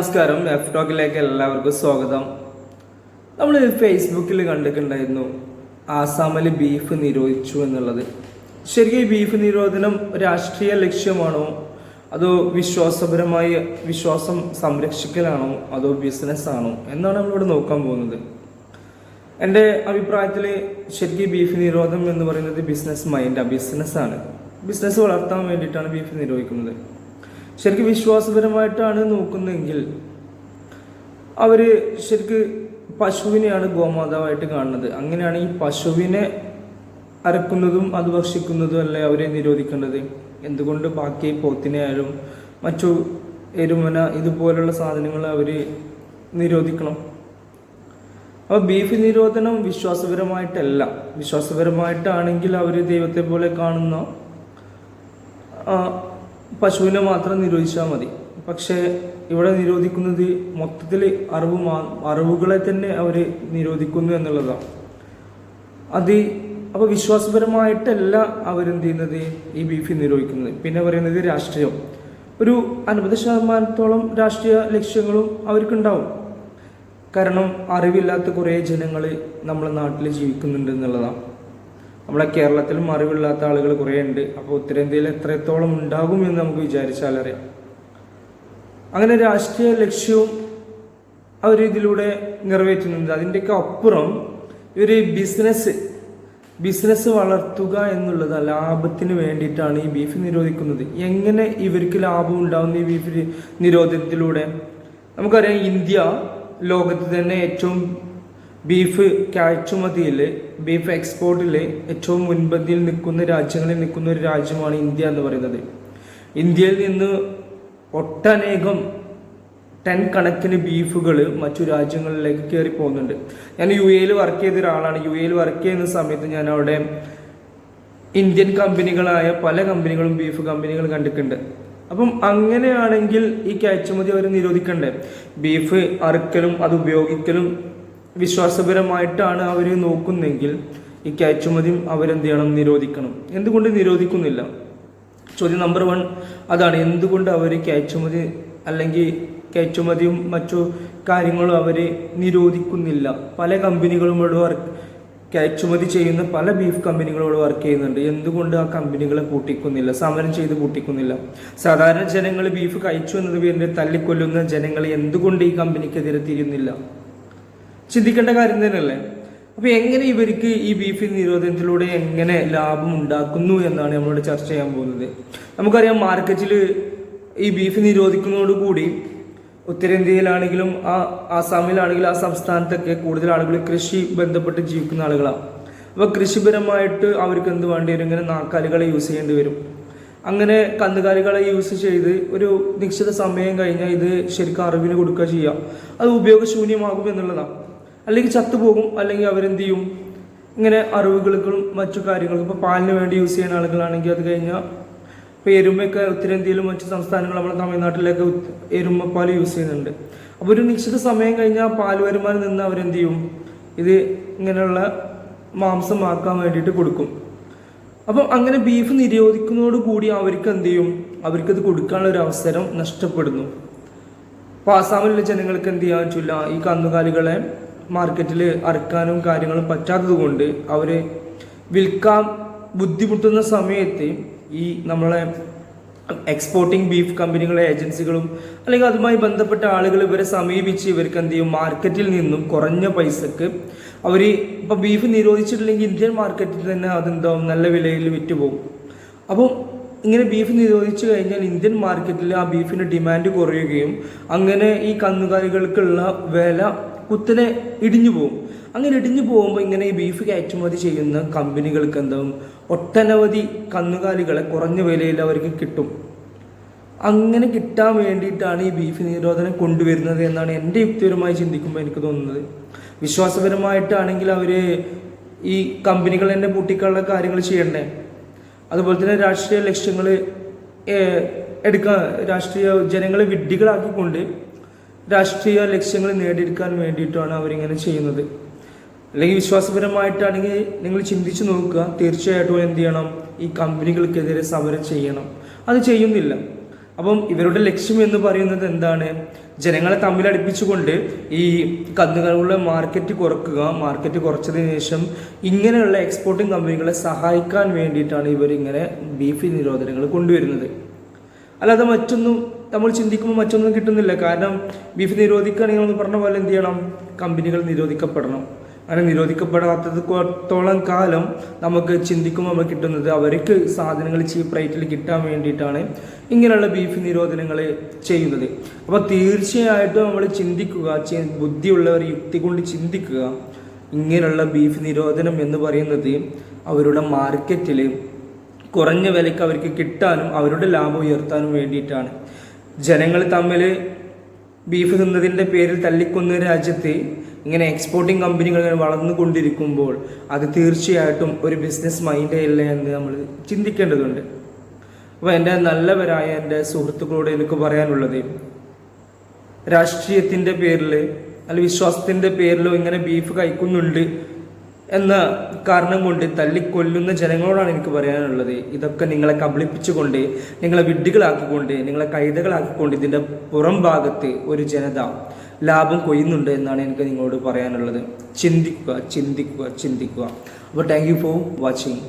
നമസ്കാരം. എഫ് ടോക്കിലേക്ക് എല്ലാവർക്കും സ്വാഗതം. നമ്മൾ ഫേസ്ബുക്കിൽ കണ്ടിട്ടുണ്ടായിരുന്നു ആസാമിൽ ബീഫ് നിരോധിച്ചു എന്നുള്ളത്. ശരിക്കും ഈ ബീഫ് നിരോധനം രാഷ്ട്രീയ ലക്ഷ്യമാണോ, അതോ വിശ്വാസം സംരക്ഷിക്കലാണോ, അതോ ബിസിനസ്സാണോ എന്നാണ് നമ്മളിവിടെ നോക്കാൻ പോകുന്നത്. എൻ്റെ അഭിപ്രായത്തിൽ ശരിക്കും ബീഫ് നിരോധനം എന്ന് പറയുന്നത് ബിസിനസ്സാണ്. ബിസിനസ് വളർത്താൻ വേണ്ടിയിട്ടാണ് ബീഫ് നിരോധിക്കുന്നത്. ശരിക്കും വിശ്വാസപരമായിട്ടാണ് നോക്കുന്നതെങ്കിൽ അവർ ശരിക്ക് പശുവിനെയാണ് ഗോമാതാവായിട്ട് കാണുന്നത്. അങ്ങനെയാണ് ഈ പശുവിനെ അരക്കുന്നതും അത് ഭക്ഷിക്കുന്നതും അല്ലേ അവരെ നിരോധിക്കേണ്ടത്. എന്തുകൊണ്ട് ബാക്കി പോത്തിനെയായാലും മറ്റു എരുമന ഇതുപോലുള്ള സാധനങ്ങൾ അവർ നിരോധിക്കണം? അപ്പോൾ ബീഫ് നിരോധനം വിശ്വാസപരമായിട്ടാണെങ്കിൽ അവർ ദൈവത്തെ പോലെ കാണുന്ന പശുവിനെ മാത്രം നിരോധിച്ചാൽ മതി. പക്ഷേ ഇവിടെ നിരോധിക്കുന്നത് മൊത്തത്തിൽ അറിവുകളെ തന്നെ അവർ നിരോധിക്കുന്നു എന്നുള്ളതാണ്. അപ്പോൾ വിശ്വാസപരമായിട്ടല്ല അവരെന്ത് ചെയ്യുന്നത്, ഈ ബീഫ് നിരോധിക്കുന്നത്. പിന്നെ പറയുന്നത് രാഷ്ട്രീയം. ഒരു 50% രാഷ്ട്രീയ ലക്ഷ്യങ്ങളും അവർക്കുണ്ടാവും. കാരണം അറിവില്ലാത്ത കുറേ ജനങ്ങൾ നമ്മുടെ നാട്ടിൽ ജീവിക്കുന്നുണ്ട് എന്നുള്ളതാണ്. നമ്മളെ കേരളത്തിലും അറിവില്ലാത്ത ആളുകൾ കുറേ ഉണ്ട്. അപ്പോൾ ഉത്തരേന്ത്യയിൽ എത്രത്തോളം ഉണ്ടാകും എന്ന് നമുക്ക് വിചാരിച്ചാലറിയാം. അങ്ങനെ രാഷ്ട്രീയ ലക്ഷ്യവും അവർ ഇതിലൂടെ നിറവേറ്റുന്നുണ്ട്. അതിൻ്റെയൊക്കെ അപ്പുറം ഇവർ ബിസിനസ് വളർത്തുക എന്നുള്ളത് ലാഭത്തിന് വേണ്ടിയിട്ടാണ് ഈ ബീഫ് നിരോധിക്കുന്നത്. എങ്ങനെ ഇവർക്ക് ലാഭം ഉണ്ടാകുന്ന ഈ ബീഫ് നിരോധനത്തിലൂടെ? നമുക്കറിയാം, ഇന്ത്യ ലോകത്ത് തന്നെ ഏറ്റവും ബീഫ് കയറ്റുമതിയിൽ, ബീഫ് എക്സ്പോർട്ടിൽ ഏറ്റവും മുൻപന്തിയിൽ രാജ്യങ്ങളിൽ നിൽക്കുന്ന ഒരു രാജ്യമാണ് ഇന്ത്യ എന്ന് പറയുന്നത്. ഇന്ത്യയിൽ നിന്ന് ഒട്ടനേകം ടൺ കണക്കിന് ബീഫുകൾ മറ്റു രാജ്യങ്ങളിലേക്ക് കയറി പോകുന്നുണ്ട്. ഞാൻ UAE വർക്ക് ചെയ്ത ഒരാളാണ്. UAE വർക്ക് ചെയ്യുന്ന സമയത്ത് ഞാൻ അവിടെ ഇന്ത്യൻ കമ്പനികളായ പല കമ്പനികളും ബീഫ് കമ്പനികൾ കണ്ടിട്ടുണ്ട്. അപ്പം അങ്ങനെയാണെങ്കിൽ ഈ കയറ്റുമതി അവർ നിരോധിക്കണ്ടേ? ബീഫ് അറുക്കലും അത് ഉപയോഗിക്കലും വിശ്വാസപരമായിട്ടാണ് അവർ നോക്കുന്നെങ്കിൽ ഈ കയറ്റുമതിയും അവരെന്ത് ചെയ്യണം? നിരോധിക്കണം. എന്തുകൊണ്ട് നിരോധിക്കുന്നില്ല? ചോദ്യം നമ്പർ 1 അതാണ്. എന്തുകൊണ്ട് അവർ കയറ്റുമതിയും മറ്റു കാര്യങ്ങളും അവർ നിരോധിക്കുന്നില്ല? പല കമ്പനികളോട് കയറ്റുമതി ചെയ്യുന്ന പല ബീഫ് കമ്പനികളോട് വർക്ക് ചെയ്യുന്നുണ്ട്. എന്തുകൊണ്ട് ആ കമ്പനികളെ പൂട്ടിക്കുന്നില്ല, സമരം ചെയ്ത് പൂട്ടിക്കുന്നില്ല? സാധാരണ ജനങ്ങൾ ബീഫ് കഴിച്ചു എന്നത് പേരിൽ തല്ലിക്കൊല്ലുന്ന ജനങ്ങൾ എന്തുകൊണ്ട് ഈ കമ്പനിക്കെതിരെ തിരിയുന്നില്ല? ചിന്തിക്കേണ്ട കാര്യം തന്നെയല്ലേ? അപ്പോൾ എങ്ങനെ ഇവർക്ക് ഈ ബീഫ് നിരോധനത്തിലൂടെ എങ്ങനെ ലാഭം ഉണ്ടാക്കുന്നു എന്നാണ് നമ്മളോട് ചർച്ച ചെയ്യാൻ പോകുന്നത്. നമുക്കറിയാം, മാർക്കറ്റിൽ ഈ ബീഫ് നിരോധിക്കുന്നതോടുകൂടി ഉത്തരേന്ത്യയിലാണെങ്കിലും ആസാമിലാണെങ്കിലും ആ സംസ്ഥാനത്തൊക്കെ കൂടുതൽ ആളുകൾ കൃഷി ബന്ധപ്പെട്ട് ജീവിക്കുന്ന ആളുകളാണ്. അപ്പോൾ കൃഷിപരമായിട്ട് അവർക്ക് എന്ത് വേണ്ടി വരും? ഇങ്ങനെ നാക്കാലികളെ യൂസ് ചെയ്യേണ്ടി വരും. അങ്ങനെ കന്നുകാലികളെ യൂസ് ചെയ്ത് ഒരു നിശ്ചിത സമയം കഴിഞ്ഞാൽ ഇത് ശരിക്കും അറിവിന് കൊടുക്കുക ചെയ്യുക. അത് ഉപയോഗശൂന്യമാകും എന്നുള്ളതാണ്. അല്ലെങ്കിൽ ചത്തുപോകും, അല്ലെങ്കിൽ അവരെന്ത് ചെയ്യും? ഇങ്ങനെ അറിവുകൾക്കും മറ്റു കാര്യങ്ങൾക്കും, ഇപ്പോൾ പാലിന് വേണ്ടി യൂസ് ചെയ്യുന്ന ആളുകളാണെങ്കിൽ അത് കഴിഞ്ഞാൽ, ഇപ്പോൾ എരുമയൊക്കെ ഉത്തരേന്ത്യയിലും മറ്റു സംസ്ഥാനങ്ങളും നമ്മുടെ തമിഴ്നാട്ടിലൊക്കെ എരുമപ്പാൽ യൂസ് ചെയ്യുന്നുണ്ട്. അപ്പോൾ ഒരു നിശ്ചിത സമയം കഴിഞ്ഞാൽ പാൽ വരുമാനം നിന്ന് അവരെന്ത് ചെയ്യും? ഇത് ഇങ്ങനെയുള്ള മാംസമാക്കാൻ വേണ്ടിയിട്ട് കൊടുക്കും. അപ്പം അങ്ങനെ ബീഫ് നിരോധിക്കുന്നതോടുകൂടി അവർക്ക് എന്ത് ചെയ്യും? അവർക്കത് കൊടുക്കാനുള്ള ഒരു അവസരം നഷ്ടപ്പെടുന്നു. അപ്പോൾ ആസാമിലുള്ള ജനങ്ങൾക്ക് എന്ത് ചെയ്യാൻ പറ്റില്ല? ഈ കന്നുകാലികളെ മാർക്കറ്റിൽ അറക്കാനും കാര്യങ്ങളും പറ്റാത്തത് കൊണ്ട് അവർ വിൽക്കാൻ ബുദ്ധിമുട്ടുന്ന സമയത്ത് ഈ നമ്മളെ എക്സ്പോർട്ടിംഗ് ബീഫ് കമ്പനികളെ ഏജൻസികളും അല്ലെങ്കിൽ അതുമായി ബന്ധപ്പെട്ട ആളുകൾ ഇവരെ സമീപിച്ച് ഇവർക്ക് എന്ത് ചെയ്യും? മാർക്കറ്റിൽ നിന്നും കുറഞ്ഞ പൈസക്ക് അവർ ഇപ്പോൾ ബീഫ് നിരോധിച്ചിട്ടില്ലെങ്കിൽ ഇന്ത്യൻ മാർക്കറ്റിൽ തന്നെ അതെന്താവും? നല്ല വിലയിൽ വിറ്റുപോകും. അപ്പം ഇങ്ങനെ ബീഫ് നിരോധിച്ചു കഴിഞ്ഞാൽ ഇന്ത്യൻ മാർക്കറ്റിൽ ആ ബീഫിന് ഡിമാൻഡ് കുറയുകയും അങ്ങനെ ഈ കന്നുകാലികൾക്കുള്ള വില കുത്തനെ ഇടിഞ്ഞു പോകും. അങ്ങനെ ഇടിഞ്ഞു പോകുമ്പോൾ ഇങ്ങനെ ഈ ബീഫ് കയറ്റുമതി ചെയ്യുന്ന കമ്പനികൾക്ക് എന്താവും? ഒട്ടനവധി കന്നുകാലികളെ കുറഞ്ഞ വിലയിൽ അവർക്ക് കിട്ടും. അങ്ങനെ കിട്ടാൻ വേണ്ടിയിട്ടാണ് ഈ ബീഫ് നിരോധനം കൊണ്ടുവരുന്നത് എന്നാണ് എൻ്റെ യുക്തിപരമായി ചിന്തിക്കുമ്പോൾ എനിക്ക് തോന്നുന്നത്. വിശ്വാസപരമായിട്ടാണെങ്കിൽ അവർ ഈ കമ്പനികൾ തന്നെ പൂട്ടിക്കാനുള്ള കാര്യങ്ങൾ ചെയ്യണ്ടേ? അതുപോലെ തന്നെ രാഷ്ട്രീയ ലക്ഷ്യങ്ങൾ ജനങ്ങളെ വിഡ്ഢികളാക്കിക്കൊണ്ട് രാഷ്ട്രീയ ലക്ഷ്യങ്ങൾ നേടിയെടുക്കാൻ വേണ്ടിയിട്ടാണ് അവരിങ്ങനെ ചെയ്യുന്നത്. അല്ലെങ്കിൽ വിശ്വാസപരമായിട്ടാണെങ്കിൽ നിങ്ങൾ ചിന്തിച്ചു നോക്കുക, തീർച്ചയായിട്ടും എന്ത് ചെയ്യണം? ഈ കമ്പനികൾക്കെതിരെ സമരം ചെയ്യണം. അത് ചെയ്യുന്നില്ല. അപ്പം ഇവരുടെ ലക്ഷ്യം എന്ന് പറയുന്നത് എന്താണ്? ജനങ്ങളെ തമ്മിലടിപ്പിച്ചുകൊണ്ട് ഈ കന്നുകാലികളുടെ മാർക്കറ്റ് കുറക്കുക. മാർക്കറ്റ് കുറച്ചതിന് ശേഷം ഇങ്ങനെയുള്ള എക്സ്പോർട്ടിംഗ് കമ്പനികളെ സഹായിക്കാൻ വേണ്ടിയിട്ടാണ് ഇവരിങ്ങനെ ബീഫ് നിരോധനങ്ങൾ കൊണ്ടുവരുന്നത്. അല്ലാതെ മറ്റൊന്നും നമ്മൾ ചിന്തിക്കുമ്പോൾ മറ്റൊന്നും കിട്ടുന്നില്ല. കാരണം ബീഫ് നിരോധിക്കുകയാണെങ്കിൽ എന്ന് പറഞ്ഞ പോലെ എന്ത് ചെയ്യണം, കമ്പനികൾ നിരോധിക്കപ്പെടണം. അങ്ങനെ നിരോധിക്കപ്പെടാത്തത്തോളം കാലം നമുക്ക് ചിന്തിക്കുമ്പോൾ നമുക്ക് കിട്ടുന്നത് അവർക്ക് സാധനങ്ങൾ ചീപ്പ് റേറ്റിൽ കിട്ടാൻ വേണ്ടിയിട്ടാണ് ഇങ്ങനെയുള്ള ബീഫ് നിരോധനങ്ങൾ ചെയ്യുന്നത്. അപ്പോൾ തീർച്ചയായിട്ടും നമ്മൾ ചിന്തിക്കുക, ബുദ്ധിയുള്ളവർ യുക്തി കൊണ്ട് ചിന്തിക്കുക. ഇങ്ങനെയുള്ള ബീഫ് നിരോധനം എന്ന് പറയുന്നത് അവരുടെ മാർക്കറ്റിൽ കുറഞ്ഞ വിലയ്ക്ക് അവർക്ക് കിട്ടാനും അവരുടെ ലാഭം ഉയർത്താനും വേണ്ടിയിട്ടാണ്. ജനങ്ങൾ തമ്മിൽ ബീഫ് തിന്നതിൻ്റെ പേരിൽ തല്ലിക്കൊന്ന രാജ്യത്ത് ഇങ്ങനെ എക്സ്പോർട്ടിംഗ് കമ്പനികൾ ഇങ്ങനെ വളർന്നുകൊണ്ടിരിക്കുമ്പോൾ അത് തീർച്ചയായിട്ടും ഒരു ബിസിനസ് മൈൻഡേ അല്ല എന്ന് നമ്മൾ ചിന്തിക്കേണ്ടതുണ്ട്. അപ്പോൾ എൻ്റെ നല്ലവരായ എൻ്റെ സുഹൃത്തുക്കളോട് എനിക്ക് പറയാനുള്ളത്, രാഷ്ട്രീയത്തിൻ്റെ പേരിൽ അല്ലെങ്കിൽ വിശ്വാസത്തിൻ്റെ പേരിലോ ഇങ്ങനെ ബീഫ് കഴിക്കുന്നുണ്ട് എന്ന കാരണം കൊണ്ട് തല്ലിക്കൊല്ലുന്ന ജനങ്ങളോടാണ് എനിക്ക് പറയാനുള്ളത്. ഇതൊക്കെ നിങ്ങളെ കബളിപ്പിച്ചുകൊണ്ട്, നിങ്ങളെ വിഡ്ഢികളാക്കിക്കൊണ്ട്, നിങ്ങളെ കൈതകളാക്കിക്കൊണ്ട് ഇതിൻ്റെ പുറം ഭാഗത്ത് ഒരു ജനത ലാഭം കൊയ്യുന്നുണ്ട് എന്നാണ് എനിക്ക് നിങ്ങളോട് പറയാനുള്ളത്. ചിന്തിക്കുക. അപ്പോൾ താങ്ക് യു ഫോർ വാച്ചിങ്.